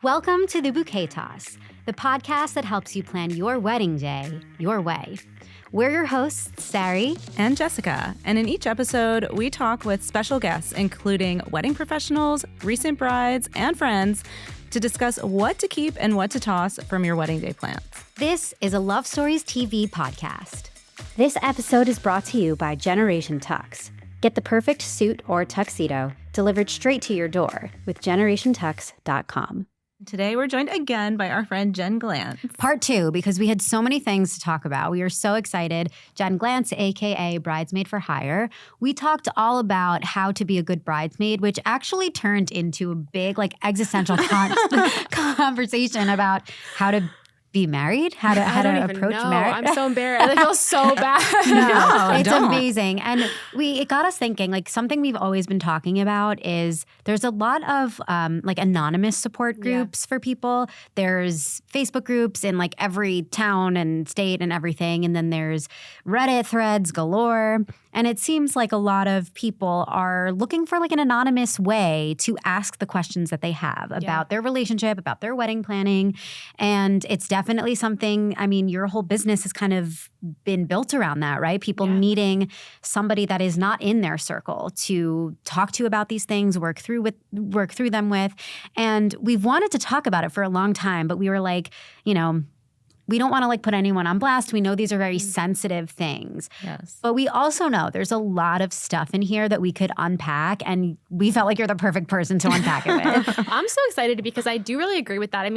Welcome to the Bouquet Toss, the podcast that helps you plan your wedding day your way. We're your hosts, Sari and Jessica, and in each episode, we talk with special guests, including wedding professionals, recent brides, and friends, to discuss what to keep and what to toss from your wedding day plans. This is a Love Stories TV podcast. This episode is brought to you by Generation Tux. Get the perfect suit or tuxedo delivered straight to your door with generationtux.com. Today, we're joined again by our friend Jen Glantz. Part 2, because we had so many things to talk about. We are so excited. Jen Glantz, a.k.a. Bridesmaid for Hire. We talked all about how to be a good bridesmaid, which actually turned into a big, existential conversation about how to be married, how to approach marriage. I'm so embarrassed. I feel so bad. No, it's amazing. And it got us thinking, something we've always been talking about is there's a lot of anonymous support groups for people. There's Facebook groups in every town and state and everything. And then there's Reddit threads galore. And it seems like a lot of people are looking for an anonymous way to ask the questions that they have about their relationship, about their wedding planning. And it's definitely something, your whole business has kind of been built around that, right? People needing somebody that is not in their circle to talk to about these things, work through them with. And we've wanted to talk about it for a long time, but we were we don't want to put anyone on blast. We know these are very sensitive things. Yes. But we also know there's a lot of stuff in here that we could unpack, and we felt like you're the perfect person to unpack it with. I'm so excited because I do really agree with that.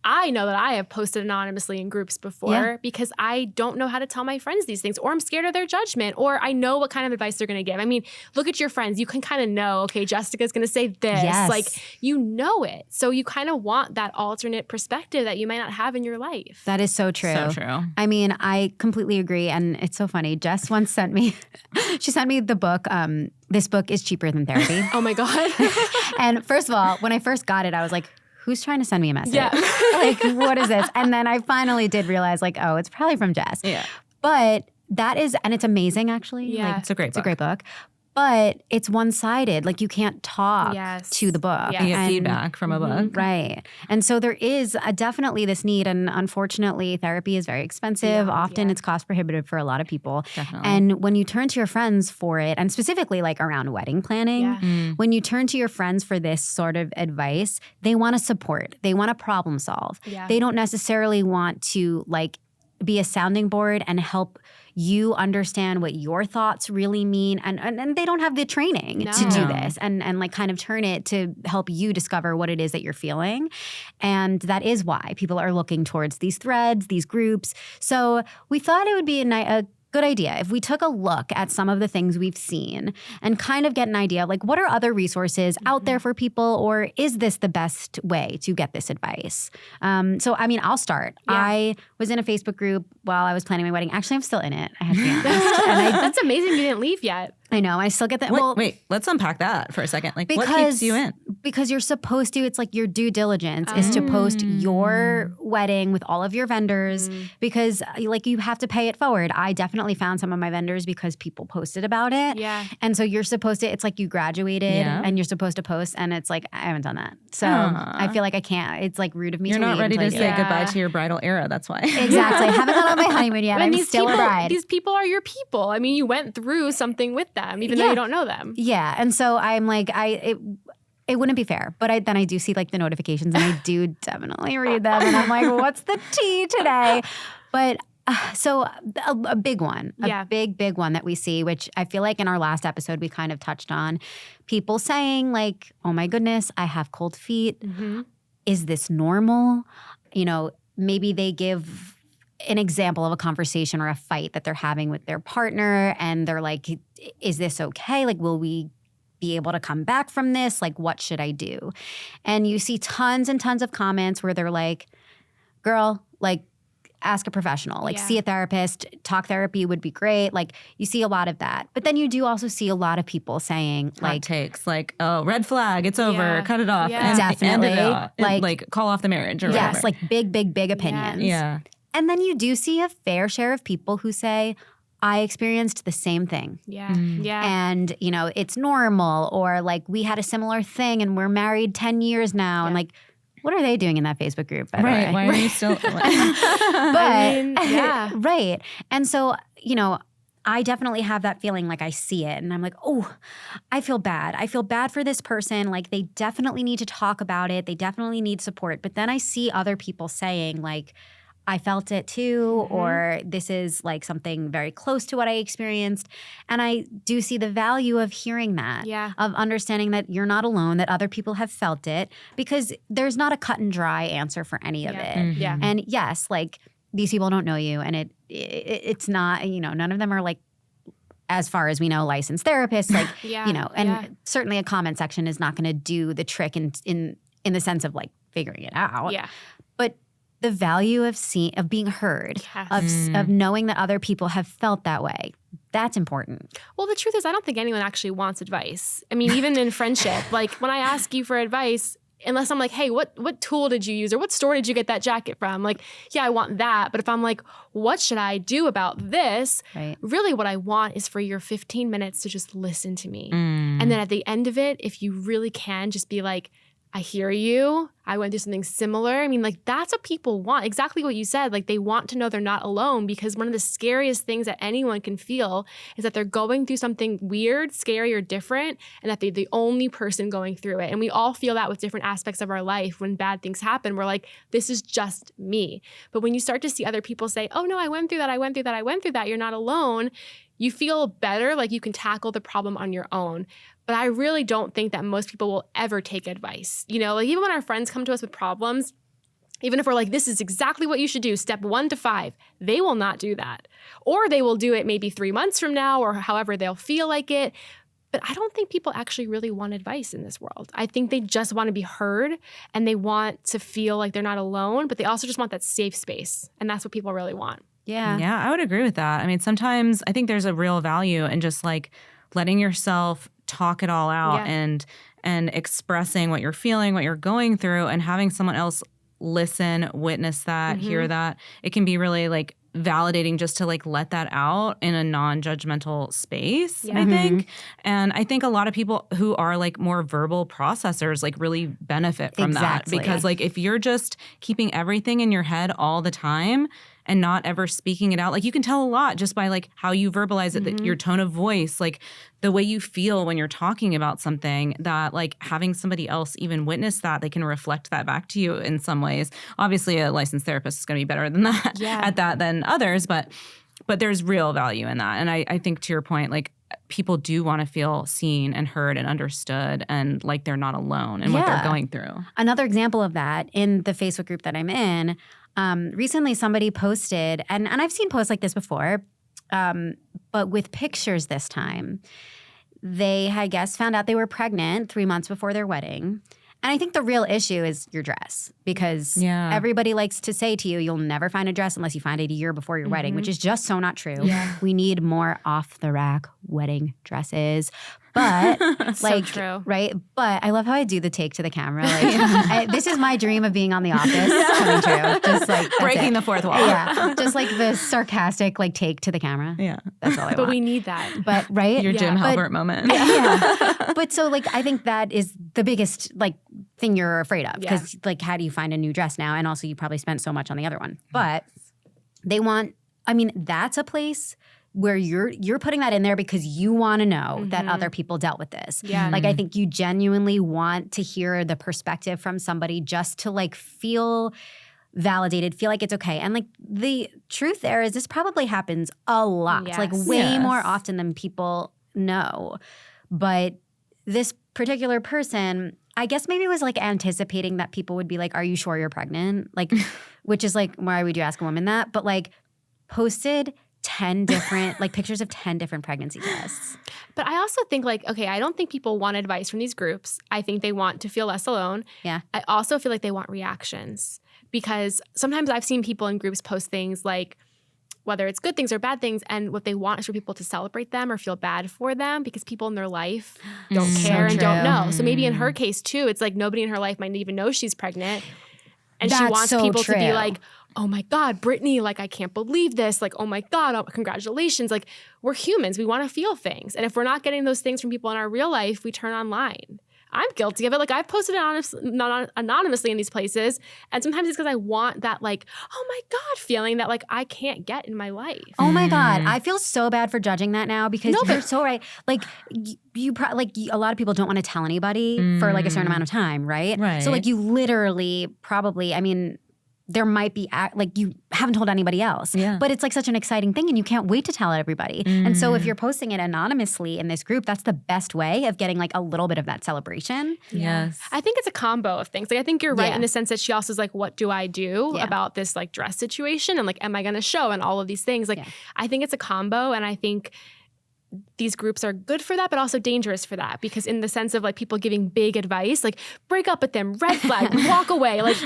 I know that I have posted anonymously in groups before because I don't know how to tell my friends these things, or I'm scared of their judgment, or I know what kind of advice they're going to give. Look at your friends. You can kind of know, okay, Jessica's going to say this. Yes. You know it. So you kind of want that alternate perspective that you might not have in your life. That is so true. So true. I completely agree. And it's so funny. Jess once sent me the book, This Book is Cheaper Than Therapy. Oh my God. And first of all, when I first got it, I was like, who's trying to send me a message? Yeah. What is this? And then I finally did realize, oh, it's probably from Jess. Yeah. But that is, and it's amazing actually. Yeah. It's a great book. It's a great book. But it's one-sided. You can't talk to the book. Yes. You get feedback from a book. Right. And so there is definitely this need. And unfortunately, therapy is very expensive. Often it's cost prohibitive for a lot of people. Definitely. And when you turn to your friends for it, and specifically around wedding planning, when you turn to your friends for this sort of advice, they want to support. They want to problem solve. Yeah. They don't necessarily want to be a sounding board and help you understand what your thoughts really mean. And they don't have the training to do this and kind of turn it to help you discover what it is that you're feeling. And that is why people are looking towards these threads, these groups. So we thought it would be a good idea if we took a look at some of the things we've seen and kind of get an idea of what are other resources out there for people, or is this the best way to get this advice? I'll start. Yeah. I was in a Facebook group while I was planning my wedding. Actually, I'm still in it, I have to be honest. That's amazing you didn't leave yet. I know. I still get that. Wait, let's unpack that for a second. What keeps you in? Because you're supposed to, it's your due diligence is to post your wedding with all of your vendors because you have to pay it forward. I definitely found some of my vendors because people posted about it. Yeah. And so you're supposed to, it's you graduated and you're supposed to post, and it's I haven't done that. So I feel like I can't. It's rude of me You're to not leave ready to until I say do. goodbye to your bridal era. That's why. Exactly. I haven't gone on my honeymoon yet. I'm still a bride. These people are your people. You went through something with them, even though you don't know them. Yeah. And so I'm it wouldn't be fair. But then I do see the notifications, and I do definitely read them. And I'm what's the tea today? But so a big one, a big one that we see, which I feel in our last episode we kind of touched on, people saying oh my goodness, I have cold feet. Mm-hmm. Is this normal? Maybe they give an example of a conversation or a fight that they're having with their partner, and they're is this okay? Will we be able to come back from this? What should I do? And you see tons and tons of comments where they're girl, ask a professional, see a therapist, talk therapy would be great. You see a lot of that. But then you do also see a lot of people saying hot takes oh, red flag, it's over, cut it off. Yeah. And definitely. End it out. Call off the marriage or yes, whatever. big opinions. Yeah. And then you do see a fair share of people who say, I experienced the same thing. Yeah. Yeah. And, it's normal, or we had a similar thing and we're married 10 years now. And What are they doing in that Facebook group, by the Right. way? Why are you still? But, yeah. right. And so, I definitely have that feeling, like I see it and I'm like, oh, I feel bad. I feel bad for this person. Like they definitely need to talk about it. They definitely need support. But then I see other people saying like, I felt it too, or this is like something very close to what I experienced. And I do see the value of hearing that, of understanding that you're not alone, that other people have felt it, because there's not a cut and dry answer for any of it. Yeah. And yes, like these people don't know you, and it's not, none of them are like, as far as we know, licensed therapists, like, certainly a comment section is not going to do the trick in the sense of like figuring it out. Yeah. But the value of being heard, of knowing that other people have felt that way, that's important. Well, the truth is, I don't think anyone actually wants advice. I mean, even in friendship, like when I ask you for advice, unless I'm like, hey, what tool did you use, or what store did you get that jacket from? Like, yeah, I want that. But if I'm like, what should I do about this? Right. Really what I want is for your 15 minutes to just listen to me. And then at the end of it, if you really can, just be like, I hear you. I went through something similar. I mean, like that's what people want. Exactly what you said. Like they want to know they're not alone, because one of the scariest things that anyone can feel is that they're going through something weird, scary, or different, and that they're the only person going through it. And we all feel that with different aspects of our life. When bad things happen, we're like, this is just me. But when you start to see other people say, oh no, I went through that, I went through that, I went through that, you're not alone, you feel better, like you can tackle the problem on your own. But I really don't think that most people will ever take advice. Like even when our friends come to us with problems, even if we're like, this is exactly what you should do, step 1 to 5, they will not do that. Or they will do it maybe 3 months from now, or however they'll feel like it. But I don't think people actually really want advice in this world. I think they just want to be heard, and they want to feel like they're not alone, but they also just want that safe space. And that's what people really want. Yeah. Yeah, I would agree with that. I mean, sometimes I think there's a real value in just like letting yourself talk it all out and expressing what you're feeling, what you're going through, and having someone else listen, witness that, hear that. It can be really like validating just to like let that out in a non-judgmental space, I think. And I think a lot of people who are like more verbal processors like really benefit from that, because like if you're just keeping everything in your head all the time and not ever speaking it out, like you can tell a lot just by like how you verbalize it, your tone of voice, like the way you feel when you're talking about something, that like having somebody else even witness that, they can reflect that back to you in some ways. Obviously a licensed therapist is going to be better than that at that than others, but there's real value in that. And I think to your point, like people do want to feel seen and heard and understood, and like they're not alone in what they're going through. Another example of that in the Facebook group that I'm in, recently somebody posted, and I've seen posts like this before, but with pictures this time. They, I guess, found out they were pregnant 3 months before their wedding. And I think the real issue is your dress, because everybody likes to say to you, you'll never find a dress unless you find it a year before your wedding, which is just so not true. We need more off-the-rack wedding dresses. But like, so true. Right? But I love how I do the take to the camera. Like, this is my dream of being on The Office coming true. Just like breaking the fourth wall. Yeah, just like the sarcastic like take to the camera. Yeah, that's all I want. But we need that. But right, your Jim Halpert moment. But so like I think that is the biggest like thing you're afraid of, because like how do you find a new dress now? And also you probably spent so much on the other one. But they want. I mean, that's a place where you're putting that in there because you want to know that other people dealt with this. Yeah. Like I think you genuinely want to hear the perspective from somebody just to like feel validated, feel like it's okay. And like the truth there is this probably happens a lot, like way more often than people know. But this particular person, I guess maybe was like anticipating that people would be like, are you sure you're pregnant? Like, which is like, why would you ask a woman that? But like posted 10 different, like pictures of 10 different pregnancy tests. But I also think like, okay, I don't think people want advice from these groups. I think they want to feel less alone. Yeah. I also feel like they want reactions, because sometimes I've seen people in groups post things like, whether it's good things or bad things, and what they want is for people to celebrate them or feel bad for them, because people in their life don't care and don't know. So maybe in her case too, it's like nobody in her life might even know she's pregnant. And she wants people to be like, oh my God, Brittany, like, I can't believe this. Like, oh my God, oh, congratulations. Like, we're humans. We want to feel things. And if we're not getting those things from people in our real life, we turn online. I'm guilty of it. Like I've posted anonymously in these places. And sometimes it's because I want that like, oh my God feeling that like I can't get in my life. Oh my God. I feel so bad for judging that now because you're so right. Like a lot of people don't want to tell anybody for like a certain amount of time, right? Right. So like you literally probably, I mean, there might be like you haven't told anybody else, but it's like such an exciting thing and you can't wait to tell everybody. And so if you're posting it anonymously in this group, that's the best way of getting like a little bit of that celebration. Yes. I think it's a combo of things. Like I think you're right in the sense that she also is like, what do I do about this like dress situation? And like, am I going to show and all of these things? Like I think it's a combo and I think these groups are good for that, but also dangerous for that because in the sense of like people giving big advice, like break up with them, red flag, walk away. Like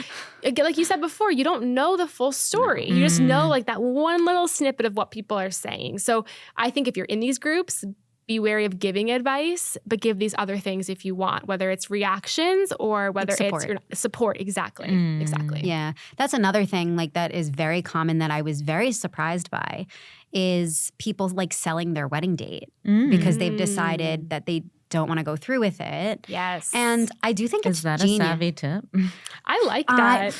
you said before, you don't know the full story. You just know like that one little snippet of what people are saying. So I think if you're in these groups, be wary of giving advice, but give these other things if you want, whether it's reactions or whether it's support. Exactly. Exactly. Yeah. That's another thing like that is very common that I was very surprised by is people like selling their wedding date because they've decided that they don't want to go through with it. Yes. And I do think it's genius. Is that a savvy tip? I like that.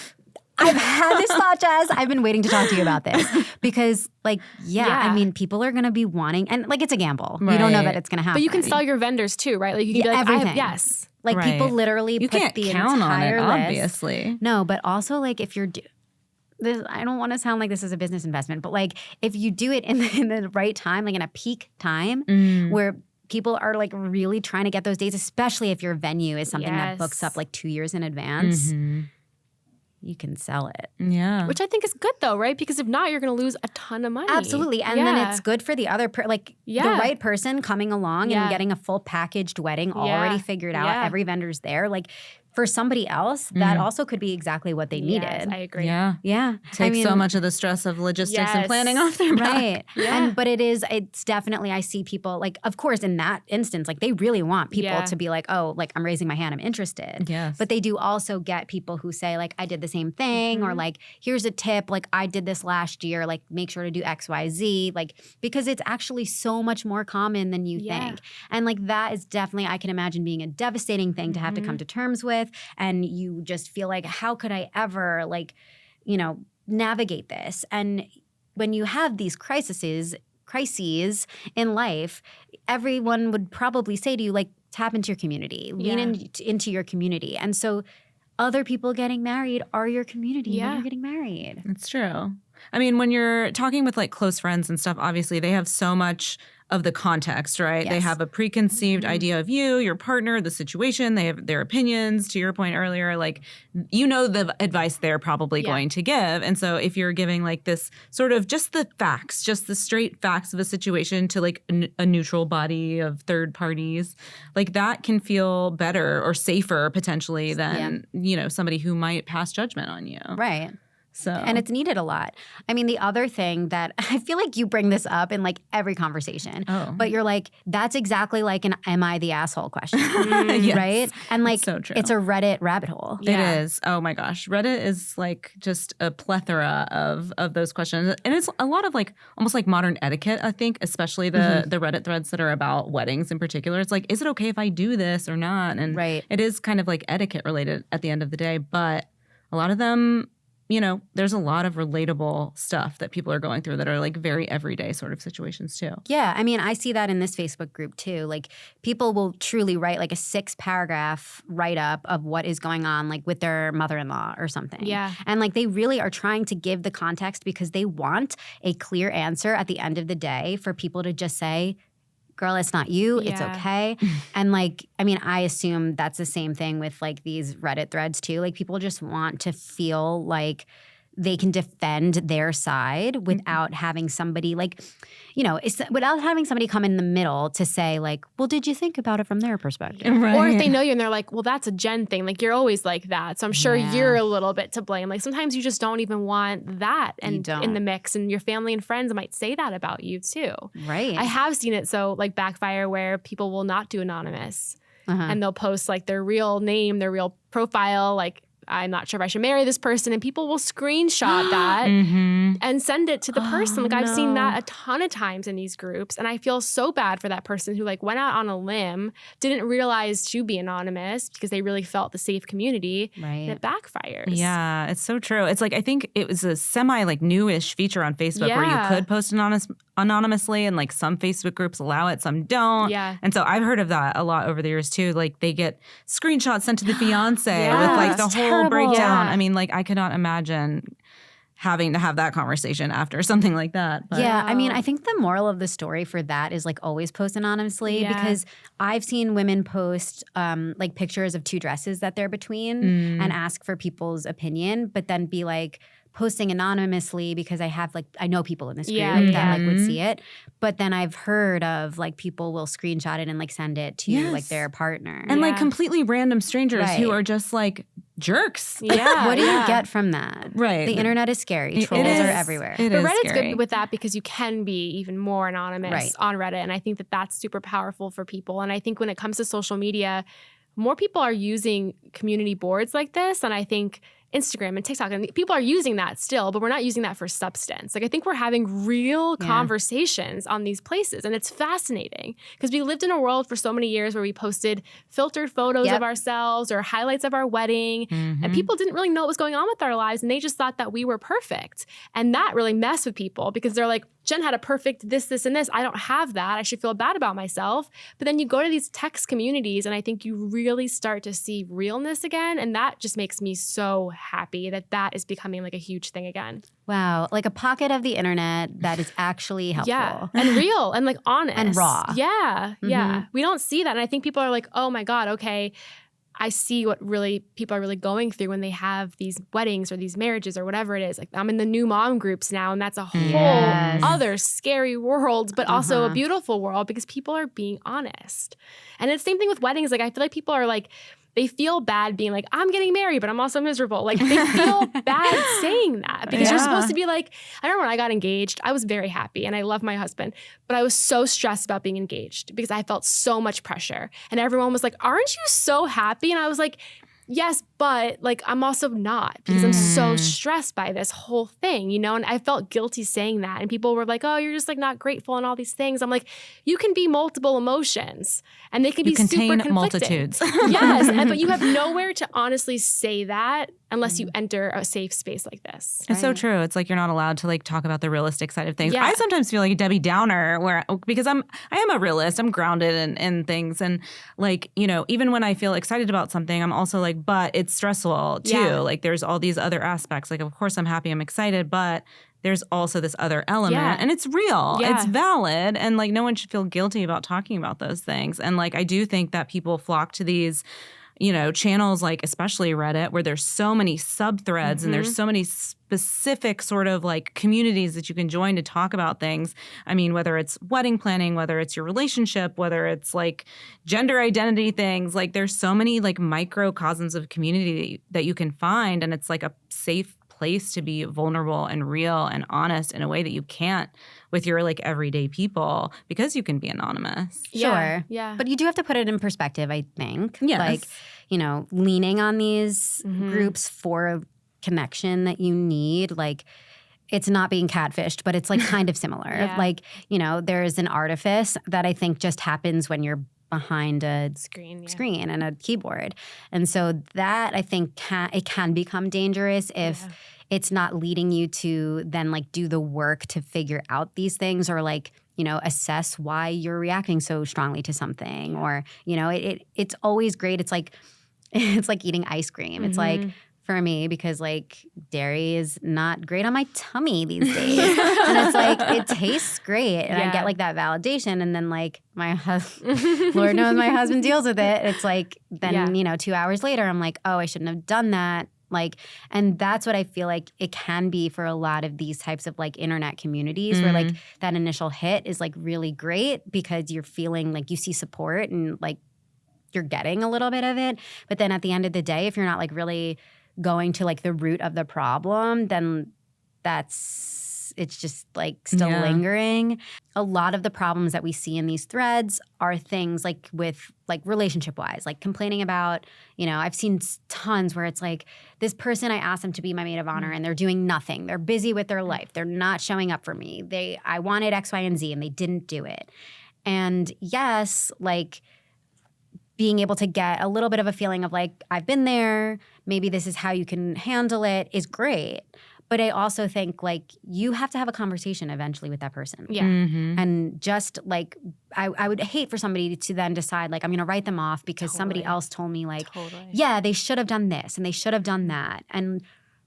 I've had this thought, Jess. I've been waiting to talk to you about this because, like, I mean, people are going to be wanting, and like, it's a gamble. Right. You don't know that it's going to happen. But you can sell your vendors too, right? Like, you can be like, everything. yes. Like, people literally you put can't the count entire on it, list. obviously. No, but also, like, if you're this, I don't want to sound like this is a business investment, but like, if you do it in the right time, like in a peak time where people are like really trying to get those dates, especially if your venue is something that books up like 2 years in advance. You can sell it. Yeah. Which I think is good though, right? Because if not, you're going to lose a ton of money. Absolutely. And then it's good for the other, the right person coming along and getting a full packaged wedding already figured out. Every vendor's there. Like for somebody else, that also could be exactly what they needed. I agree. Yeah. Takes so much of the stress of logistics and planning off their back. Right. Yeah. But it's definitely, I see people like, of course, in that instance, like they really want people to be like, oh, like I'm raising my hand, I'm interested. Yes. But they do also get people who say like, I did the same thing or like, here's a tip, like I did this last year, like make sure to do X, Y, Z, like because it's actually so much more common than you think. And like that is definitely, I can imagine being a devastating thing to have to come to terms with. And you just feel like, how could I ever like, navigate this? And when you have these crises in life, everyone would probably say to you, like, tap into your community, lean into your community. And so other people getting married are your community when you're getting married. It's true. I mean, when you're talking with like close friends and stuff, obviously they have so much of the context, right? Yes. They have a preconceived idea of you, your partner, the situation. They have their opinions, to your point earlier, like, the advice they're probably going to give. And so if you're giving like this sort of just the facts, just the straight facts of a situation to like a neutral body of third parties, like that can feel better or safer potentially than, somebody who might pass judgment on you. Right. So. And it's needed a lot. I mean, the other thing that I feel like you bring this up in like every conversation, but you're like, that's exactly like an am I the asshole question, right? And like, so true. It's a Reddit rabbit hole. It is. Oh my gosh. Reddit is like just a plethora of those questions. And it's a lot of like almost like modern etiquette, I think, especially the Reddit threads that are about weddings in particular. It's like, is it okay if I do this or not? And it is kind of like etiquette related at the end of the day. But a lot of them, there's a lot of relatable stuff that people are going through that are like very everyday sort of situations too. Yeah. I mean, I see that in this Facebook group too. Like people will truly write like a 6-paragraph write-up of what is going on like with their mother-in-law or something. Yeah. And like they really are trying to give the context because they want a clear answer at the end of the day for people to just say, girl, it's not you. It's okay. And like, I mean, I assume that's the same thing with like these Reddit threads too. Like people just want to feel like they can defend their side without having somebody like, without having somebody come in the middle to say like, well, did you think about it from their perspective? Right. Or if they know you and they're like, well, that's a Jen thing. Like you're always like that. So I'm sure you're a little bit to blame. Like sometimes you just don't even want that in the mix. And your family and friends might say that about you too. Right. I have seen it so like backfire where people will not do anonymous and they'll post like their real name, their real profile, like I'm not sure if I should marry this person. And people will screenshot that and send it to the person. Like I've seen that a ton of times in these groups. And I feel so bad for that person who like went out on a limb, didn't realize to be anonymous because they really felt the safe community. Right. And it backfires. Yeah, it's so true. It's like I think it was a semi like newish feature on Facebook where you could post anonymously, and like some Facebook groups allow it, some don't. Yeah. And so I've heard of that a lot over the years too. Like they get screenshots sent to the fiance with like the whole breakdown. Yeah. I mean, like I could not imagine having to have that conversation after something like that. But. Yeah, I mean, I think the moral of the story for that is like always post anonymously because I've seen women post like pictures of 2 dresses that they're between and ask for people's opinion, but then be like posting anonymously because I know people in this group that like would see it. But then I've heard of like people will screenshot it and like send it to like their partner. And like completely random strangers who are just like jerks. Yeah. What do you get from that? Right. The internet is scary. Trolls are everywhere. But Reddit's good with that because you can be even more anonymous on Reddit. And I think that that's super powerful for people. And I think when it comes to social media, more people are using community boards like this. And I think Instagram and TikTok, and people are using that still, but we're not using that for substance. Like I think we're having real conversations on these places, and it's fascinating because we lived in a world for so many years where we posted filtered photos of ourselves or highlights of our wedding, and people didn't really know what was going on with our lives, and they just thought that we were perfect. And that really messed with people because they're like, Jen had a perfect this, and this. I don't have that. I should feel bad about myself. But then you go to these text communities, and I think you really start to see realness again, and that just makes me so happy that that is becoming like a huge thing again. Wow. Like a pocket of the internet that is actually helpful. Yeah. And real and like honest. And raw. Yeah. Yeah. We don't see that. And I think people are like, oh my God, okay, I see what really people are really going through when they have these weddings or these marriages or whatever it is. Like I'm in the new mom groups now, and that's a whole other scary world, but also a beautiful world because people are being honest. And it's the same thing with weddings. Like I feel like people are like, they feel bad being like, I'm getting married, but I'm also miserable. Like they feel bad saying that because you're supposed to be like, I remember when I got engaged, I was very happy and I love my husband, but I was so stressed about being engaged because I felt so much pressure. And everyone was like, aren't you so happy? And I was like, yes, but like I'm also not because I'm so stressed by this whole thing, you know? And I felt guilty saying that. And people were like, oh, you're just like not grateful and all these things. I'm like, you can be multiple emotions and they can be super conflicting. Multitudes. Yes, but you have nowhere to honestly say that unless you enter a safe space like this. It's so true. It's like you're not allowed to like talk about the realistic side of things. Yeah. I sometimes feel like a Debbie Downer because I am a realist. I'm grounded in things. And like, you know, even when I feel excited about something, I'm also like, but it's stressful too. Yeah. Like there's all these other aspects. Like, of course I'm happy, I'm excited, but there's also this other element and it's real. Yeah. It's valid. And like no one should feel guilty about talking about those things. And like I do think that people flock to these, you know, channels like especially Reddit where there's so many sub-threads and there's so many specific sort of like communities that you can join to talk about things. I mean, whether it's wedding planning, whether it's your relationship, whether it's like gender identity things, like there's so many like microcosms of community that you can find. And it's like a safe place to be vulnerable and real and honest in a way that you can't with your like everyday people because you can be anonymous. Sure. Yeah. But you do have to put it in perspective, I think. Yes. Like, you know, leaning on these groups for a connection that you need, like it's not being catfished, but it's like kind of similar. Like, you know, there's an artifice that I think just happens when you're behind a screen and a keyboard. And so that I think it can become dangerous if it's not leading you to then like do the work to figure out these things or like, you know, assess why you're reacting so strongly to something or, you know, it's always great. It's like eating ice cream. It's like for me because like dairy is not great on my tummy these days. And it's like it tastes great and I get like that validation and then like my husband, Lord knows my husband deals with it. It's like then, you know, 2 hours later I'm like, oh, I shouldn't have done that. Like, and that's what I feel like it can be for a lot of these types of like internet communities where like that initial hit is like really great because you're feeling like you see support and like you're getting a little bit of it. But then at the end of the day, if you're not like really going to like the root of the problem, then that's it's just like still lingering. A lot of the problems that we see in these threads are things like with like relationship wise, like complaining about, I've seen tons where it's like this person, I asked them to be my maid of honor and they're doing nothing. They're busy with their life. They're not showing up for me. I wanted X, Y, and Z and they didn't do it. And yes, like being able to get a little bit of a feeling of like, I've been there, maybe this is how you can handle it is great. But I also think like you have to have a conversation eventually with that person. Yeah. And just like I would hate for somebody to then decide like I'm going to write them off because somebody else told me like, yeah, they should have done this and they should have done that. And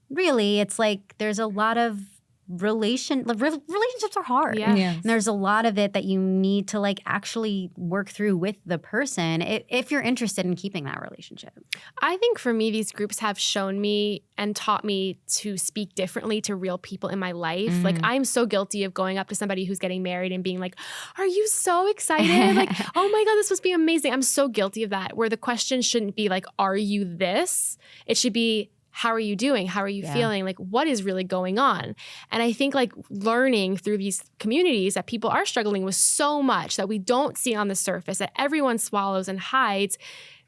really it's like there's a lot of relationships are hard. Yeah. And there's a lot of it that you need to like actually work through with the person if you're interested in keeping that relationship. I think for me, these groups have shown me and taught me to speak differently to real people in my life. Like I'm so guilty of going up to somebody who's getting married and being like, are you so excited? Like, oh my God, this must be amazing. I'm so guilty of that, where the question shouldn't be like, are you this? It should be, how are you doing? How are you feeling? Like, what is really going on? And I think like learning through these communities that people are struggling with so much that we don't see on the surface, that everyone swallows and hides,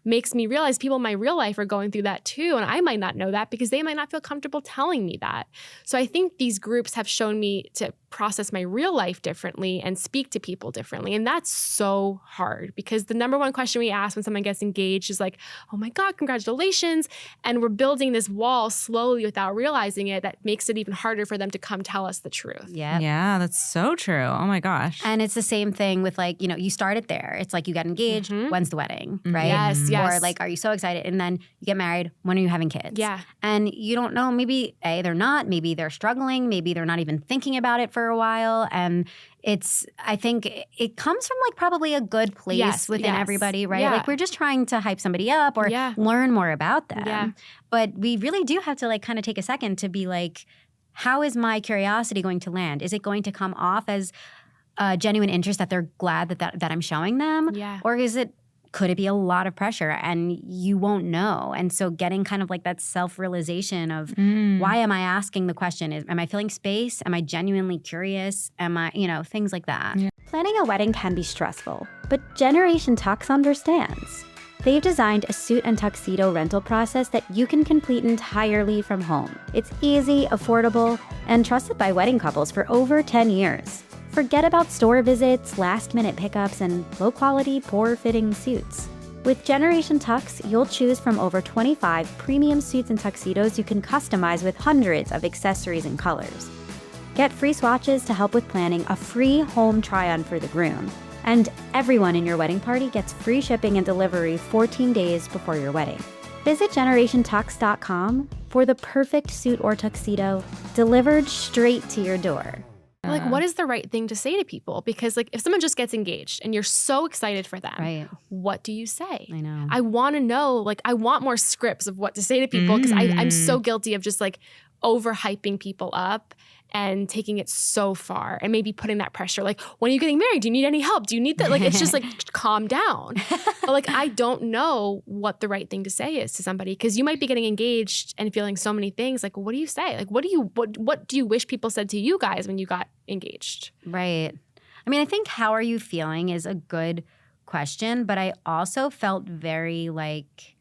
makes me realize people in my real life are going through that too. And I might not know that because they might not feel comfortable telling me that. So I think these groups have shown me to process my real life differently and speak to people differently. And that's so hard because the number one question we ask when someone gets engaged is like, oh my God, congratulations. And we're building this wall slowly without realizing it that makes it even harder for them to come tell us the truth. Yeah, that's so true. Oh my gosh. And it's the same thing with like, you start it there. It's like you get engaged, when's the wedding, right? Yes. Or like, are you so excited? And then you get married, when are you having kids? Yeah. And you don't know, maybe they're not, maybe they're struggling, maybe they're not even thinking about it for a while. And I think it comes from like probably a good place within everybody, right? Yeah. Like we're just trying to hype somebody up or learn more about them. Yeah. But we really do have to like kind of take a second to be like, how is my curiosity going to land? Is it going to come off as genuine interest that they're glad that I'm showing them? Yeah. Or could it be a lot of pressure and you won't know? And so getting kind of like that self-realization of why am I asking the question? Am I filling space? Am I genuinely curious? Am I, things like that. Yeah. Planning a wedding can be stressful, but Generation Tux understands. They've designed a suit and tuxedo rental process that you can complete entirely from home. It's easy, affordable, and trusted by wedding couples for over 10 years. Forget about store visits, last-minute pickups, and low-quality, poor-fitting suits. With Generation Tux, you'll choose from over 25 premium suits and tuxedos you can customize with hundreds of accessories and colors. Get free swatches to help with planning, a free home try-on for the groom, and everyone in your wedding party gets free shipping and delivery 14 days before your wedding. Visit GenerationTux.com for the perfect suit or tuxedo delivered straight to your door. Like, what is the right thing to say to people? Because, like, if someone just gets engaged and you're so excited for them, right, what do you say? I know. I want to know, like, I want more scripts of what to say to people because I'm so guilty of just, like, overhyping people up and taking it so far and maybe putting that pressure. Like, when are you getting married? Do you need any help? Do you need that? Like, it's just like, calm down. But like, I don't know what the right thing to say is to somebody because you might be getting engaged and feeling so many things. Like, what do you say? Like, what do you wish people said to you guys when you got engaged? Right. I mean, I think how are you feeling is a good question, but I also felt very like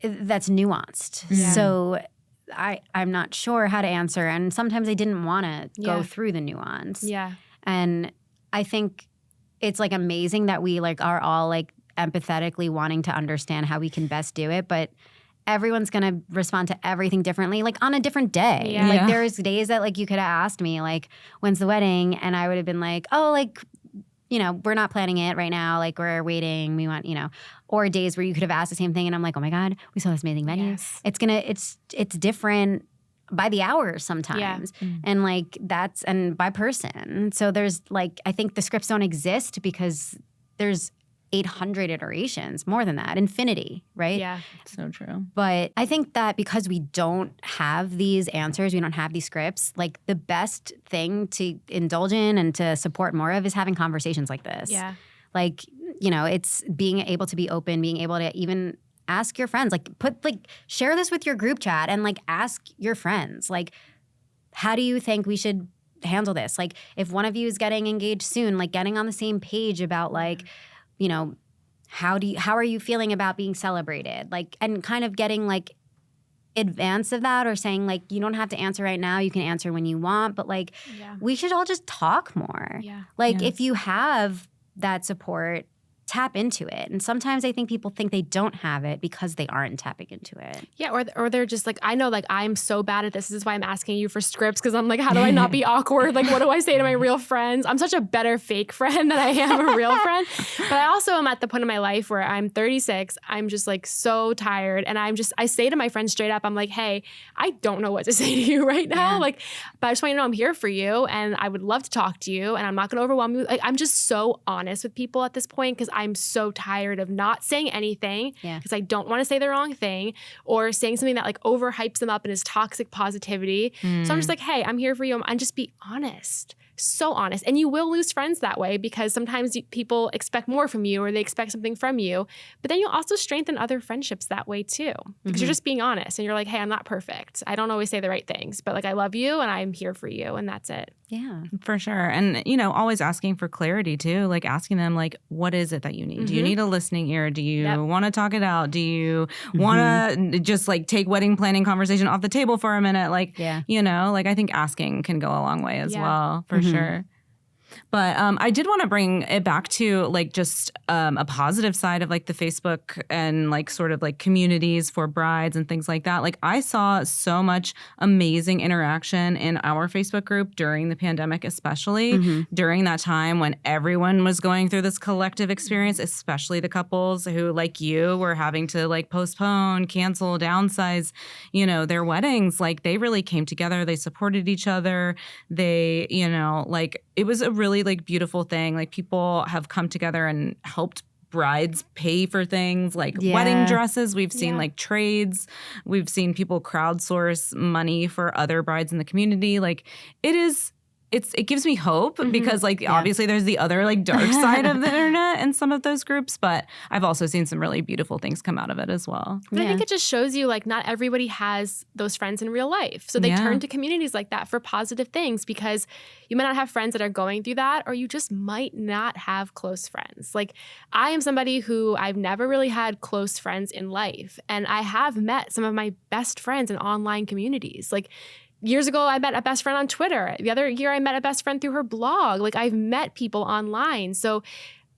that's nuanced. Yeah. So I'm not sure how to answer. And sometimes I didn't want to go through the nuance. Yeah. And I think it's like amazing that we like are all like empathetically wanting to understand how we can best do it. But everyone's going to respond to everything differently, like on a different day. Yeah. Like there's days that like you could have asked me like, when's the wedding? And I would have been like, oh, like, we're not planning it right now. Like we're waiting. We want, or days where you could have asked the same thing. And I'm like, oh my God, we saw this amazing venue. Yes. It's different by the hour sometimes. Yeah. And like and by person. So there's like, I think the scripts don't exist because there's 800 iterations, more than that, infinity, right? Yeah. So true. But I think that because we don't have these answers, we don't have these scripts, like the best thing to indulge in and to support more of is having conversations like this. Yeah. Like, it's being able to be open, being able to even ask your friends, share this with your group chat and like ask your friends, like, how do you think we should handle this? Like, if one of you is getting engaged soon, like getting on the same page about like, you know, how are you feeling about being celebrated? Like, and kind of getting like advance of that, or saying like, you don't have to answer right now, you can answer when you want, but like we should all just talk more. Like if you have that support, tap into it. And sometimes I think people think they don't have it because they aren't tapping into it. Yeah, or they're just like, I know, like, I'm so bad at this. This is why I'm asking you for scripts, because I'm like, how do I not be awkward? Like, what do I say to my real friends? I'm such a better fake friend than I am a real friend. But I also am at the point in my life where I'm 36. I'm just like so tired. And I say to my friends straight up, I'm like, hey, I don't know what to say to you right now. Like, but I just want you to know I'm here for you and I would love to talk to you and I'm not going to overwhelm you. Like, I'm just so honest with people at this point because I'm so tired of not saying anything because I don't want to say the wrong thing or saying something that like overhypes them up and is toxic positivity. So I'm just like, hey, I'm here for you. And just be honest. So honest. And you will lose friends that way because sometimes people expect more from you or they expect something from you. But then you'll also strengthen other friendships that way too. Because you're just being honest and you're like, hey, I'm not perfect. I don't always say the right things, but like I love you and I'm here for you and that's it. Yeah, for sure. And, you know, always asking for clarity too, like asking them like, what is it that you need? Do you need a listening ear? Do you want to talk it out? Do you want to just like take wedding planning conversation off the table for a minute? Like, you know, like I think asking can go a long way as well, for sure. But I did want to bring it back to like just a positive side of like the Facebook and like sort of like communities for brides and things like that. Like I saw so much amazing interaction in our Facebook group during the pandemic, especially during that time when everyone was going through this collective experience, especially the couples who like you were having to like postpone, cancel, downsize, you know, their weddings. Like they really came together. They supported each other. They, you know, like it was a really like beautiful thing. Like people have come together and helped brides pay for things like wedding dresses. We've seen like trades. We've seen people crowdsource money for other brides in the community. Like it gives me hope because like obviously there's the other like dark side of the internet in some of those groups, but I've also seen some really beautiful things come out of it as well. But I think it just shows you like not everybody has those friends in real life. So they turn to communities like that for positive things because you might not have friends that are going through that or you just might not have close friends. Like I am somebody who I've never really had close friends in life and I have met some of my best friends in online communities. Like years ago, I met a best friend on Twitter. The other year, I met a best friend through her blog. Like, I've met people online. So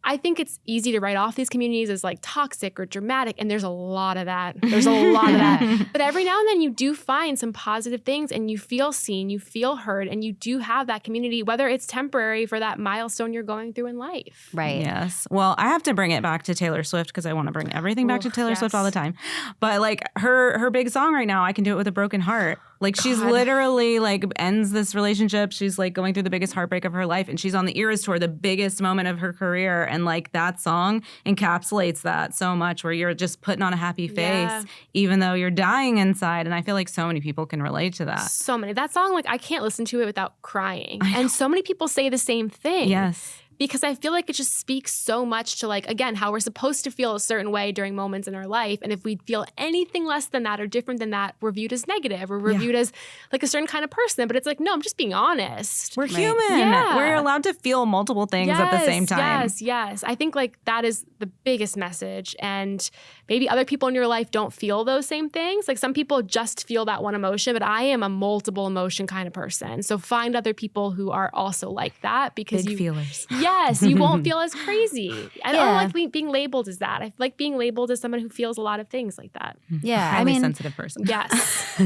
I think it's easy to write off these communities as like toxic or dramatic. And there's a lot of that. There's a lot of that. But every now and then you do find some positive things and you feel seen, you feel heard, and you do have that community, whether it's temporary for that milestone you're going through in life. Right. Yes. Well, I have to bring it back to Taylor Swift because I want to bring everything back to Taylor Swift all the time. But like her big song right now, I Can Do It With a Broken Heart. Like she's literally like ends this relationship. She's like going through the biggest heartbreak of her life. And she's on the Eras tour, the biggest moment of her career. And like that song encapsulates that so much where you're just putting on a happy face, even though you're dying inside. And I feel like so many people can relate to that. So many. That song, like I can't listen to it without crying. And so many people say the same thing. Yes. Because I feel like it just speaks so much to like, again, how we're supposed to feel a certain way during moments in our life. And if we feel anything less than that or different than that, we're viewed as negative or we're viewed as like a certain kind of person. But it's like, no, I'm just being honest. We're human. Yeah. We're allowed to feel multiple things at the same time. Yes. I think like that is the biggest message. And maybe other people in your life don't feel those same things. Like some people just feel that one emotion, but I am a multiple emotion kind of person. So find other people who are also like that because Big feelers. Yes, you won't feel as crazy. I don't like being labeled as that. I like being labeled as someone who feels a lot of things like that. Yeah, highly sensitive person. Yes.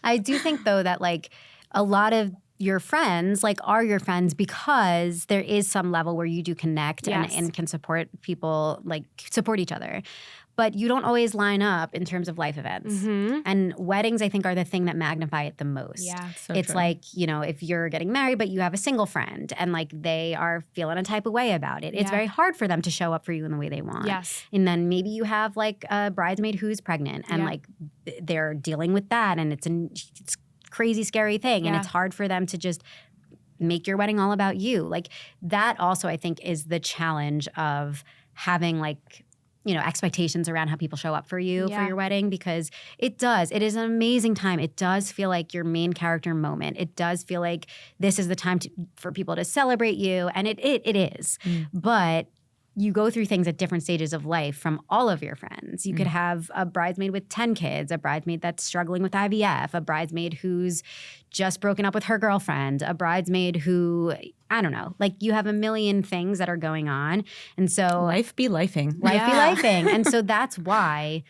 I do think though that like a lot of your friends like are your friends because there is some level where you do connect and can support people, like support each other. But you don't always line up in terms of life events. And weddings, I think, are the thing that magnify it the most. Yeah, it's true. Like, you know, if you're getting married, but you have a single friend and like they are feeling a type of way about it, it's very hard for them to show up for you in the way they want. Yes. And then maybe you have like a bridesmaid who's pregnant and like they're dealing with that and it's a crazy, scary thing. And it's hard for them to just make your wedding all about you. Like that also, I think, is the challenge of having like, expectations around how people show up for you for your wedding, because it is an amazing time. It does feel like your main character moment. It does feel like this is the time for people to celebrate you, and it is. But you go through things at different stages of life from all of your friends. You could have a bridesmaid with 10 kids, a bridesmaid that's struggling with IVF, a bridesmaid who's just broken up with her girlfriend, a bridesmaid who, I don't know, like you have a million things that are going on. And so life be lifing. And so that's why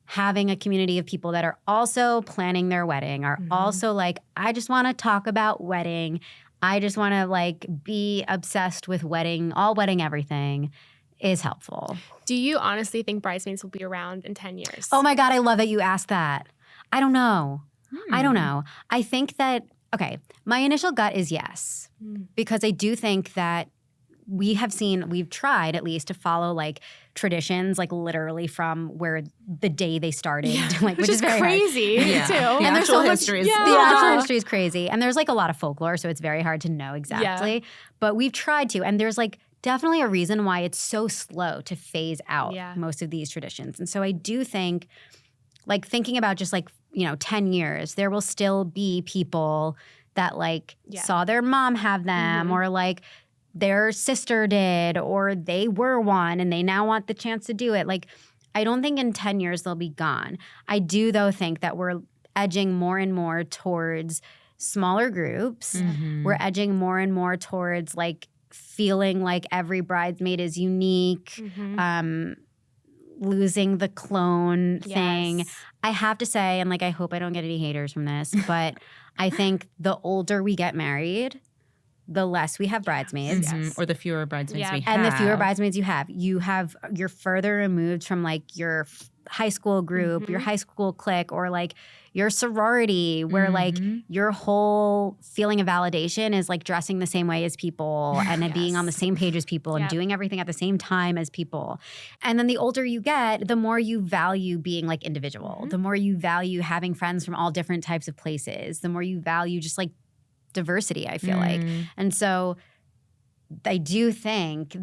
having a community of people that are also planning their wedding, are also like, I just want to talk about wedding. I just want to like be obsessed with wedding, all wedding everything, is helpful. Do you honestly think bridesmaids will be around in 10 years? Oh my God, I love that you asked that. I don't know. I think that, okay, my initial gut is yes, because I do think that we've tried at least to follow like traditions, like literally from where the day they started, like, which is very crazy too. The and there's so much, history is the actual history is crazy, and there's like a lot of folklore, so it's very hard to know exactly. But we've tried to, and there's like definitely a reason why it's so slow to phase out most of these traditions. And so I do think, like thinking about just like 10 years, there will still be people that like saw their mom have them, or like their sister did, or they were one and they now want the chance to do it. Like, I don't think in 10 years they'll be gone. I do, though, think that we're edging more and more towards smaller groups. We're edging more and more towards like feeling like every bridesmaid is unique, losing the clone thing. I have to say, and like I hope I don't get any haters from this, but I think the older we get married, the less we have bridesmaids. Or the fewer bridesmaids we have. And the fewer bridesmaids you're further removed from like your high school group, your high school clique, or like your sorority, where like your whole feeling of validation is like dressing the same way as people and then being on the same page as people and doing everything at the same time as people. And then the older you get, the more you value being like individual, the more you value having friends from all different types of places, the more you value just like diversity, I feel like. And so I do think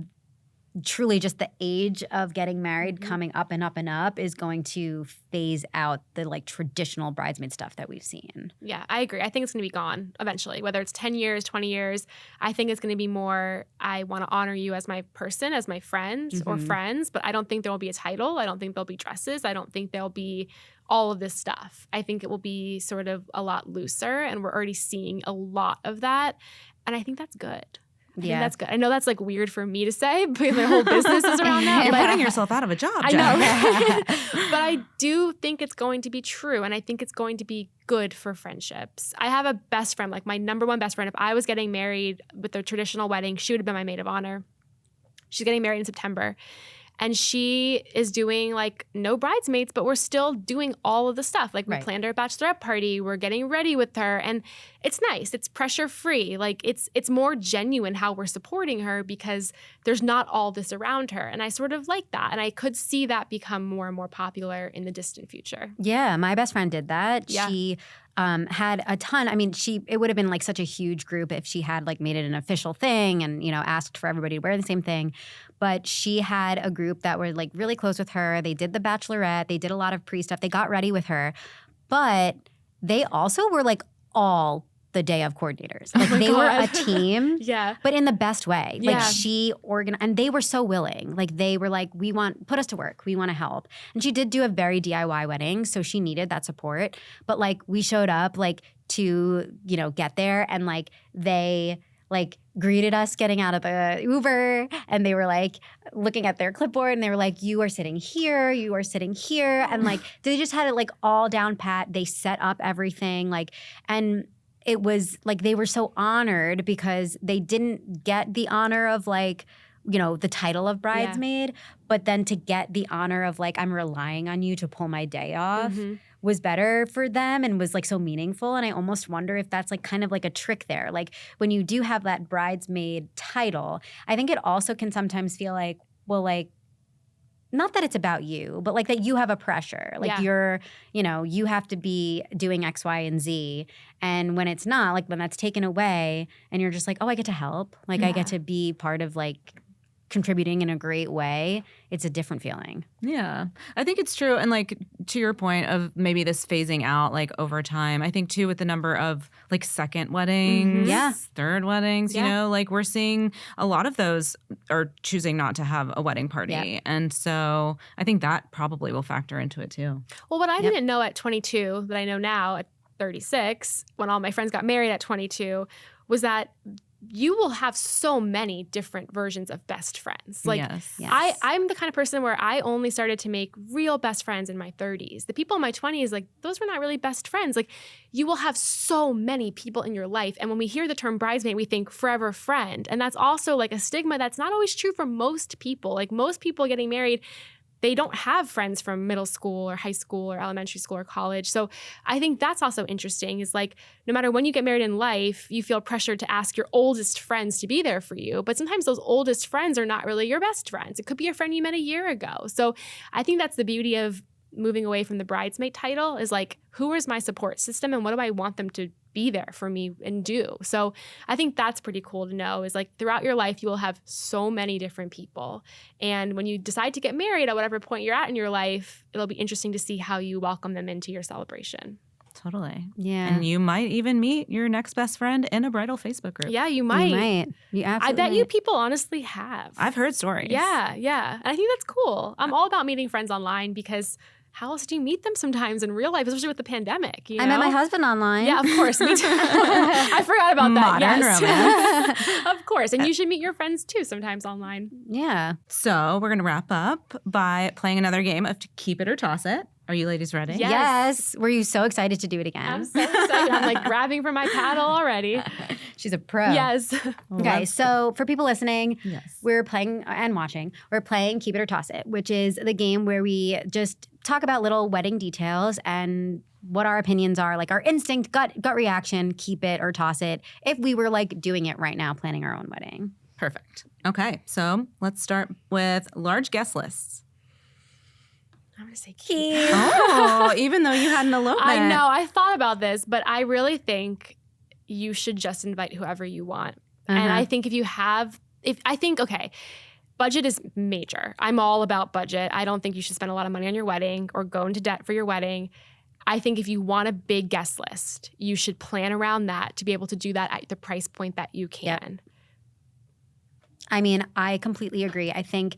truly just the age of getting married coming up and up and up is going to phase out the like traditional bridesmaid stuff that we've seen. Yeah, I agree. I think it's going to be gone eventually, whether it's 10 years, 20 years. I think it's going to be more, I want to honor you as my person, as my friend or friends, but I don't think there will be a title. I don't think there'll be dresses. I don't think there'll be all of this stuff. I think it will be sort of a lot looser, and we're already seeing a lot of that. And I think that's good. I think that's good. I know that's like weird for me to say, but my whole business is around that. You're putting yourself out of a job, I Jen. know. But I do think it's going to be true, and I think it's going to be good for friendships. I have a best friend, like my number one best friend. If I was getting married with a traditional wedding, she would have been my maid of honor. She's getting married in September. And she is doing like no bridesmaids, but we're still doing all of the stuff. Like we planned our bachelorette party. We're getting ready with her. And it's nice. It's pressure free. Like it's more genuine how we're supporting her because there's not all this around her. And I sort of like that. And I could see that become more and more popular in the distant future. Yeah, my best friend did that. Yeah. She had a ton. I mean, it would have been like such a huge group if she had like made it an official thing and, asked for everybody to wear the same thing. But she had a group that were like really close with her. They did the bachelorette. They did a lot of pre-stuff. They got ready with her. But they also were like all the day of coordinators. Like they were a team, but in the best way. Like she organized, and they were so willing. Like they were like, put us to work. We want to help. And she did do a very DIY wedding, so she needed that support. But like we showed up like to, get there, and like they like greeted us getting out of the Uber, and they were like looking at their clipboard, and they were like, you are sitting here, and like they just had it like all down pat. They set up everything, like, and it was like they were so honored because they didn't get the honor of like, the title of bridesmaid, but then to get the honor of like, I'm relying on you to pull my day off was better for them and was like so meaningful. And I almost wonder if that's like kind of like a trick there. Like when you do have that bridesmaid title, I think it also can sometimes feel like, well, like, not that it's about you, but like that you have a pressure. Like you're, you have to be doing X, Y, and Z. And when it's not, like when that's taken away and you're just like, oh, I get to help. Like I get to be part of like contributing in a great way, it's a different feeling. Yeah, I think it's true. And like to your point of maybe this phasing out like over time, I think too with the number of like second weddings, third weddings, you know, like we're seeing a lot of those are choosing not to have a wedding party. Yep. And so I think that probably will factor into it too. Well, what I didn't know at 22 that I know now at 36, when all my friends got married at 22, was that you will have so many different versions of best friends. Like I'm the kind of person where I only started to make real best friends in my 30s. The people in my 20s, like those were not really best friends. Like you will have so many people in your life. And when we hear the term bridesmaid, we think forever friend. And that's also like a stigma that's not always true for most people. Like most people getting married, they don't have friends from middle school or high school or elementary school or college. So I think that's also interesting is like, no matter when you get married in life, you feel pressured to ask your oldest friends to be there for you. But sometimes those oldest friends are not really your best friends. It could be a friend you met a year ago. So I think that's the beauty of moving away from the bridesmaid title is like, who is my support system and what do I want them to be there for me and do? So I think that's pretty cool to know is like throughout your life, you will have so many different people. And when you decide to get married at whatever point you're at in your life, it'll be interesting to see how you welcome them into your celebration. Totally. Yeah. And you might even meet your next best friend in a bridal Facebook group. Yeah, you might. You might. You absolutely I bet you people honestly have. I've heard stories. Yeah. And I think that's cool. I'm all about meeting friends online because how else do you meet them sometimes in real life, especially with the pandemic? You know? I met my husband online. Yeah, of course. Me too. I forgot about that. Modern romance. Of course. And you should meet your friends too sometimes online. Yeah. So we're going to wrap up by playing another game of Keep It or Toss It. Are you ladies ready? Yes. Were you so excited to do it again? I'm so excited. I'm like grabbing for my paddle already. She's a pro. Yes. Okay, so for people listening, Yes. we're playing and watching, we're playing Keep It or Toss It, which is the game where we just talk about little wedding details and what our opinions are, like our instinct, gut reaction, keep it or toss it, if we were like doing it right now, planning our own wedding. Perfect. Okay, so let's start with large guest lists. I'm going to say keep. Oh, even though you had an elopement. I know. I thought about this, but I really think you should just invite whoever you want. And I think okay, budget is major. I'm all about budget. I don't think you should spend a lot of money on your wedding or go into debt for your wedding. I think if you want a big guest list, you should plan around that to be able to do that at the price point that you can. Yep. I mean, I completely agree. I think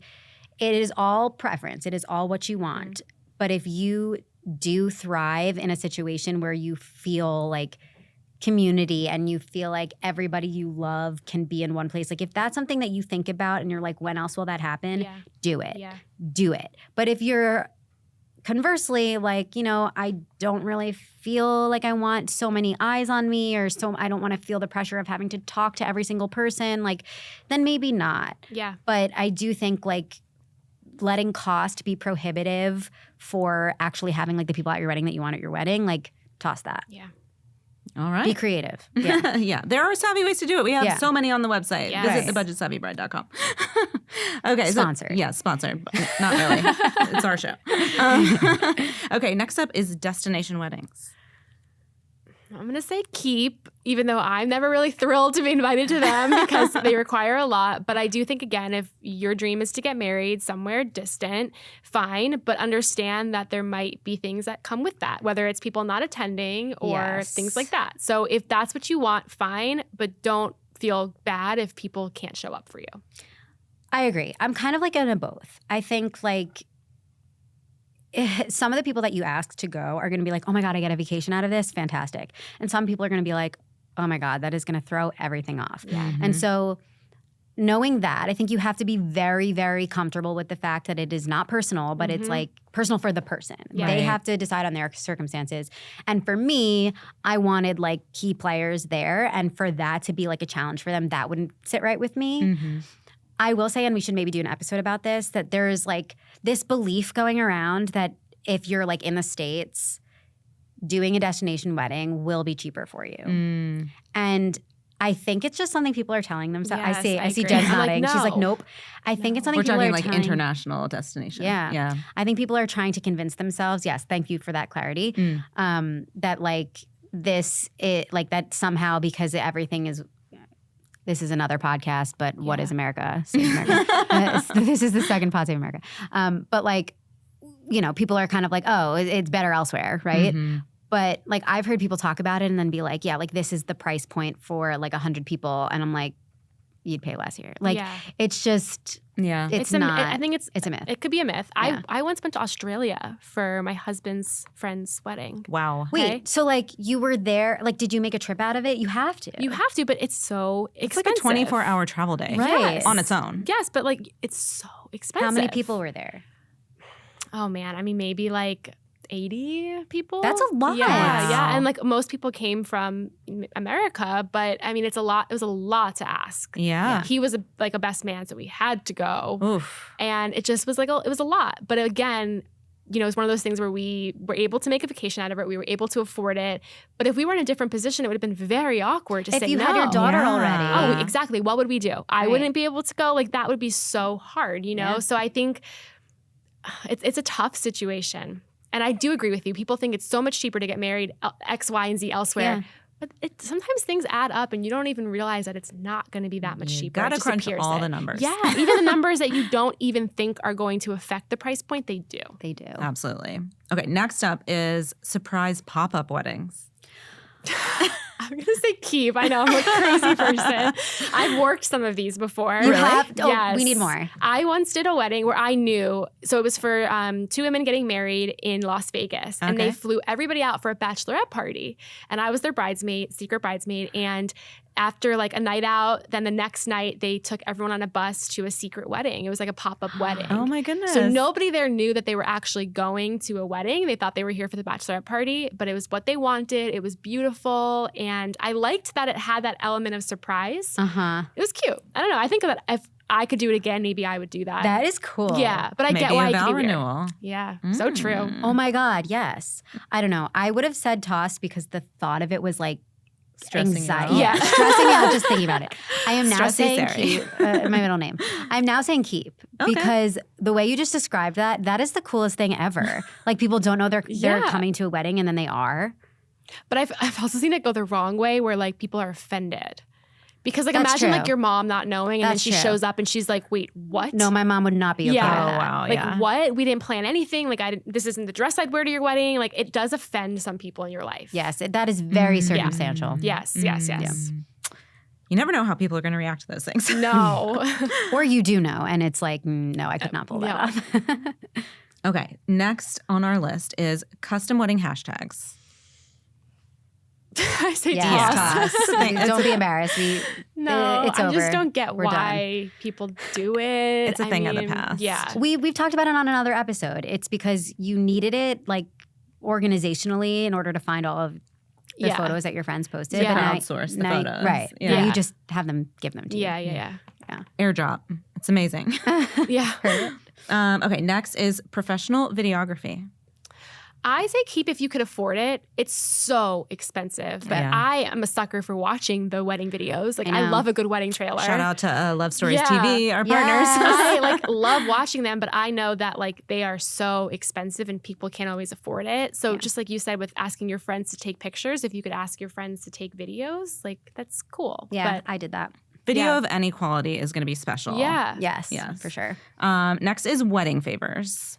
it is all preference. It is all what you want. But if you do thrive in a situation where you feel like community and you feel like everybody you love can be in one place, like if that's something that you think about and you're like, when else will that happen? Yeah. Do it. Yeah. Do it. But if you're conversely, like, you know, I don't really feel like I want so many eyes on me or so I don't want to feel the pressure of having to talk to every single person, like, then maybe not. Yeah. But I do think like letting cost be prohibitive for actually having like the people at your wedding that you want at your wedding, like toss that. Yeah. All right. Be creative. Yeah. Yeah. There are savvy ways to do it. We have so many on the website. Yes. Visit thebudgetsavvybride.com. Okay. Sponsored. Yeah, sponsored. Not really. It's our show. Okay. Next up is destination weddings. I'm going to say keep, even though I'm never really thrilled to be invited to them because they require a lot. But I do think, again, if your dream is to get married somewhere distant, fine. But understand that there might be things that come with that, whether it's people not attending or things like that. So if that's what you want, fine. But don't feel bad if people can't show up for you. I agree. I'm kind of like in a both. I think like some of the people that you ask to go are going to be like, oh my God, I get a vacation out of this. Fantastic. And some people are going to be like, oh my God, that is going to throw everything off. Yeah. Mm-hmm. And so knowing that, I think you have to be very, very comfortable with the fact that it is not personal, but it's like personal for the person. Yeah. They Right. have to decide on their circumstances. And for me, I wanted like key players there. And for that to be like a challenge for them, that wouldn't sit right with me. Mm-hmm. I will say, and we should maybe do an episode about this, that there's like this belief going around that if you're like in the States, doing a destination wedding will be cheaper for you. Mm. And I think it's just something people are telling themselves. Yes, I see agree. Jen I'm like, nodding. She's like, no. nope. I think it's something We're people talking are like telling, international destination. Yeah. Yeah. I think people are trying to convince themselves, yes, thank you for that clarity, that like this, like that somehow because everything is this is another podcast, but what is America? Save America. This is the second pod Save America. But like, you know, people are kind of like, oh, it's better elsewhere, right? Mm-hmm. But like I've heard people talk about it and then be like, yeah, like this is the price point for like 100 people. And I'm like, you'd pay less here. Like it's just, it's not. I think it's a myth. It could be a myth. Yeah. I once went to Australia for my husband's friend's wedding. Wow. Wait, so like you were there, like did you make a trip out of it? You have to. You have to, but it's so expensive. It's like a 24-hour travel day. Right. On its own. Yes, but like it's so expensive. How many people were there? Oh man, I mean maybe like 80 people. That's a lot. Yeah. And like most people came from America, but I mean it's a lot. It was a lot to ask. Yeah. He was like a best man, so we had to go. Oof. And it just was like it was a lot. But again, you know, it's one of those things where we were able to make a vacation out of it. We were able to afford it. But if we were in a different position, it would have been very awkward to say no. If you had your daughter already. Oh, exactly. What would we do? I wouldn't be able to go. Like that would be so hard, you know? So I think it's a tough situation. And I do agree with you. People think it's so much cheaper to get married X, Y, and Z elsewhere. Yeah. But sometimes things add up and you don't even realize that it's not going to be that much cheaper. Gotta crunch all the numbers. Yeah, even the numbers that you don't even think are going to affect the price point, they do. They do. Absolutely. Okay, next up is surprise pop-up weddings. I'm going to say keep. I know, I'm a crazy person. I've worked some of these before. You have? Oh, yes. We need more. I once did a wedding where I knew, so it was for 2 women getting married in Las Vegas. And they flew everybody out for a bachelorette party. And I was their bridesmaid, secret bridesmaid. And after like a night out, then the next night they took everyone on a bus to a secret wedding. It was like a pop-up wedding. Oh my goodness. So nobody there knew that they were actually going to a wedding. They thought they were here for the bachelorette party, but it was what they wanted. It was beautiful. And I liked that it had that element of surprise. It was cute. I don't know. I think that if I could do it again, maybe I would do that. That is cool. Yeah, but I Maybe get why a it could vow be weird. renewal. Yeah, so true. Oh my God, yes. I don't know. I would have said toss because the thought of it was like Stressing anxiety. you out. Yeah, stressing me out just thinking about it. I am now Stressy saying Sari. keep. My middle name. I'm now saying keep because the way you just described that is the coolest thing ever. Like people don't know they're coming to a wedding and then they are. But I've also seen it go the wrong way where like people are offended. Because like That's imagine true. like your mom not knowing and That's then she true. shoes up and she's like, wait, what? No, my mom would not be okay with Yeah. that. Oh, wow. Like what? We didn't plan anything. Like this isn't the dress I'd wear to your wedding. Like it does offend some people in your life. Yes, that is very circumstantial. Yes. You never know how people are going to react to those things. No. Or you do know, and it's like, no, I could not pull that off. Okay, next on our list is custom wedding hashtags. I say Yes. toss. Don't be embarrassed. No, it's I over. just don't get We're why people do it. It's a thing of the past. Yeah. We've talked about it on another episode. It's because you needed it like organizationally in order to find all of the photos that your friends posted. Yeah. But now- Outsource the now- photos. Right. Yeah. Now you just have them give them to you. Yeah. Airdrop. It's amazing. Yeah. Okay, next is professional videography. I say keep if you could afford it. It's so expensive, but Yeah. I am a sucker for watching the wedding videos. Like I I know. love a good wedding trailer. Shout out to Love Stories Yeah. TV, our partners. I like love watching them, but I know that like they are so expensive and people can't always afford it. So just like you said with asking your friends to take pictures, if you could ask your friends to take videos, like that's cool. Yeah, But I did that. Video of any quality is going to be special. yeah. Yes, Yes. for sure. Next is wedding favors.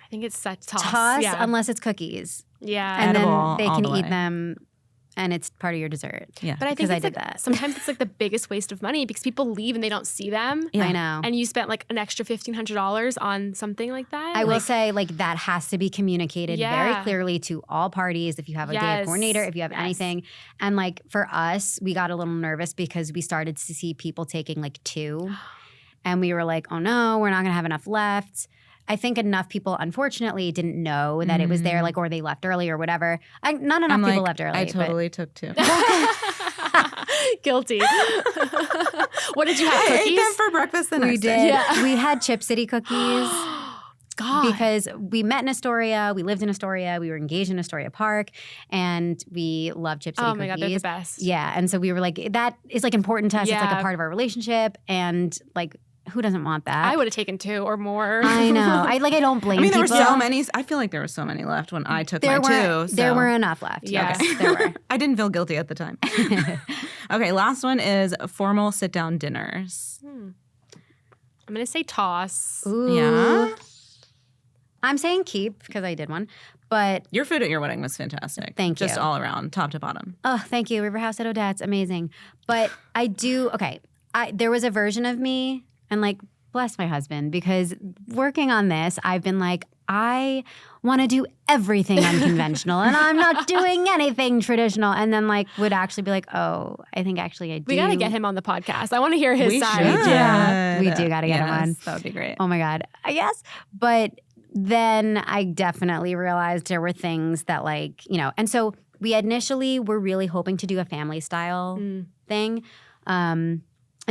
I think it's such toss. Toss yeah. unless it's cookies. Yeah. And Edible then they all can the eat way. them and it's part of your dessert. Yeah. But I think because I it's did like, that. sometimes it's like the biggest waste of money because people leave and they don't see them. Yeah. I know. And you spent like an extra $1,500 on something like that. I will Like, say, like, that has to be communicated very Yeah. clearly to all parties. If you have a day Yes. of coordinator, if you have Yes. anything. And, like, for us, we got a little nervous because we started to see people taking, like, 2. And we were like, oh, no, we're not going to have enough left. I think enough people, unfortunately, didn't know that it was there, like, or they left early or whatever. Not enough people left early. I but- totally took 2. Guilty. What did you have? I ate Cookies? them for breakfast the We next did. day. Yeah. We had Chip City cookies. God. Because we met in Astoria, we lived in Astoria, we were engaged in Astoria Park, and we love Chip City Oh cookies. my God, they're the best. Yeah, and so we were like, that is like important to us. It's like Yeah. a part of our relationship, and like, who doesn't want that? I would have taken 2 or more. I know. I don't blame I mean, there were people. so many. I feel like there were so many left when I took There my were 2. So. there were enough left. Yes. Yes, there were. I didn't feel guilty at the time. Okay, last one is formal sit-down dinners. I'm going to say toss. Ooh. Yeah. I'm saying keep because I did one. But Your food at your wedding was fantastic. Thank you. Just all around, top to bottom. oh, thank you. River House at Odette's, amazing. But I do, there was a version of me, and like, bless my husband, because working on this, I've been like, I want to do everything unconventional and I'm not doing anything traditional. And then like would actually be like, oh, I think actually I do. We got to get him on the podcast. I want to hear his We side. should. Yeah, we do got to get him on. That would be great. Oh my God, I guess. But then I definitely realized there were things that like, and so we initially were really hoping to do a family style thing. And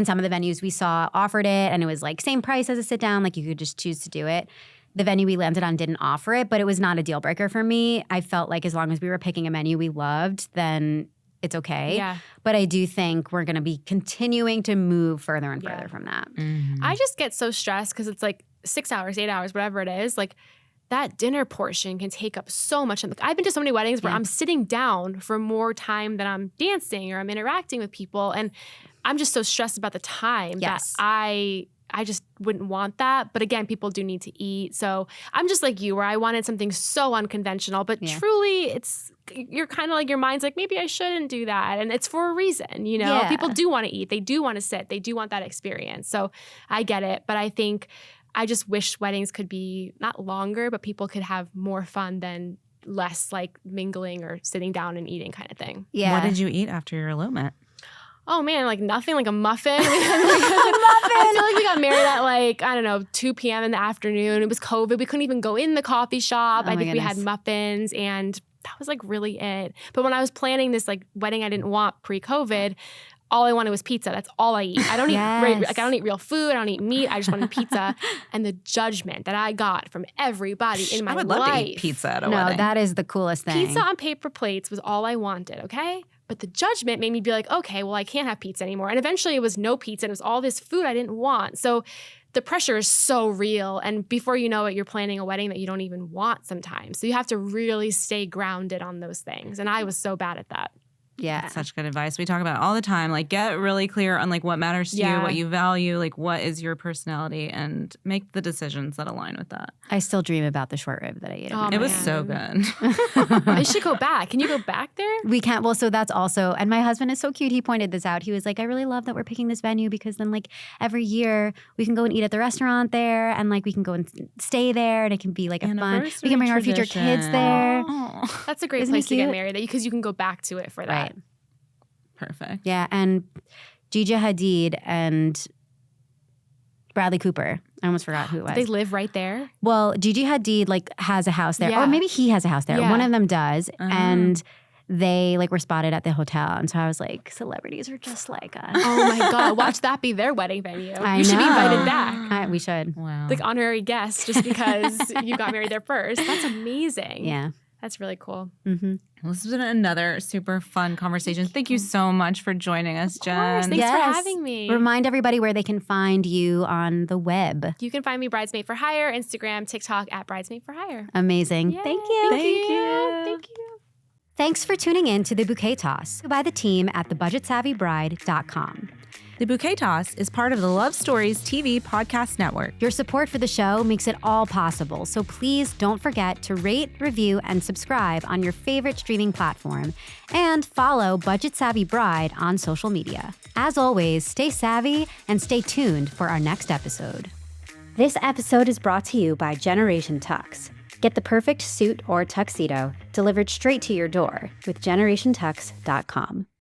some of the venues we saw offered it, and it was like same price as a sit down, like you could just choose to do it. The venue we landed on didn't offer it, but it was not a deal breaker for me. I felt like as long as we were picking a menu we loved, then it's okay. Yeah. But I do think we're going to be continuing to move further and further from that. Mm-hmm. I just get so stressed because it's like 6 hours, 8 hours, whatever it is. Like that dinner portion can take up so much. I've been to so many weddings where I'm sitting down for more time than I'm dancing or I'm interacting with people. And I'm just so stressed about the time that I just wouldn't want that. But again, people do need to eat. So I'm just like you, where I wanted something so unconventional. But truly, you're kind of like, your mind's like, maybe I shouldn't do that. And it's for a reason, Yeah. People do want to eat. They do want to sit. They do want that experience. So I get it. But I think I just wish weddings could be not longer, but people could have more fun than less like mingling or sitting down and eating kind of thing. Yeah. What did you eat after your elopement? Oh man, like nothing, like a muffin. I feel like we got married at like, I don't know, 2 p.m. in the afternoon. It was COVID. We couldn't even go in the coffee shop. Oh I think we had goodness. muffins, and that was like really it. But when I was planning this like wedding I didn't want pre-COVID, all I wanted was pizza. That's all I eat. I don't eat I don't eat real food. I don't eat meat. I just wanted pizza. And the judgment that I got from everybody in my I would love life. to eat pizza at a No, wedding. that is the coolest thing. Pizza on paper plates was all I wanted, okay? But the judgment made me be like, okay, well, I can't have pizza anymore. And eventually it was no pizza and it was all this food I didn't want. So the pressure is so real. And before you know it, you're planning a wedding that you don't even want sometimes. So you have to really stay grounded on those things. And I was so bad at that. Yeah. Such good advice. We talk about it all the time. Like, get really clear on like what matters to you, what you value, like what is your personality, and make the decisions that align with that. I still dream about the short rib that I ate. Oh, It was man. so good. I should go back. Can you go back there? We can't. Well, so that's also, and my husband is so cute. He pointed this out. He was like, I really love that we're picking this venue because then like every year we can go and eat at the restaurant there, and like we can go and stay there, and it can be like a fun. We can bring our future kids there. Oh, That's a great Isn't place it to get cute? married because you can go back to it for that. Right. perfect. Yeah, and Gigi Hadid and Bradley Cooper. I almost forgot who it was. They live right there. Well, Gigi Hadid like has a house there, Yeah. or maybe he has a house there. Yeah. One of them does, and they like were spotted at the hotel. And so I was like, celebrities are just like us. Oh my God. Watch that be their wedding venue. I You should be know. invited back. We should. Wow. Like honorary guest just because you got married there first. That's amazing. Yeah. That's really cool. Mm-hmm. Well, this has been another super fun conversation. Thank you so much for joining us, Jen. Of course. Thanks for having me. Remind everybody where they can find you on the web. You can find me Bridesmaid for Hire, Instagram, TikTok at Bridesmaid for Hire. Amazing. Yay. Thank you. Thank you. Thank you. Thanks for tuning in to the Bouquet Toss by the team at thebudgetsavvybride.com. The Bouquet Toss is part of the Love Stories TV podcast network. Your support for the show makes it all possible, so please don't forget to rate, review, and subscribe on your favorite streaming platform, and follow Budget Savvy Bride on social media. As always, stay savvy and stay tuned for our next episode. This episode is brought to you by Generation Tux. Get the perfect suit or tuxedo delivered straight to your door with generationtux.com.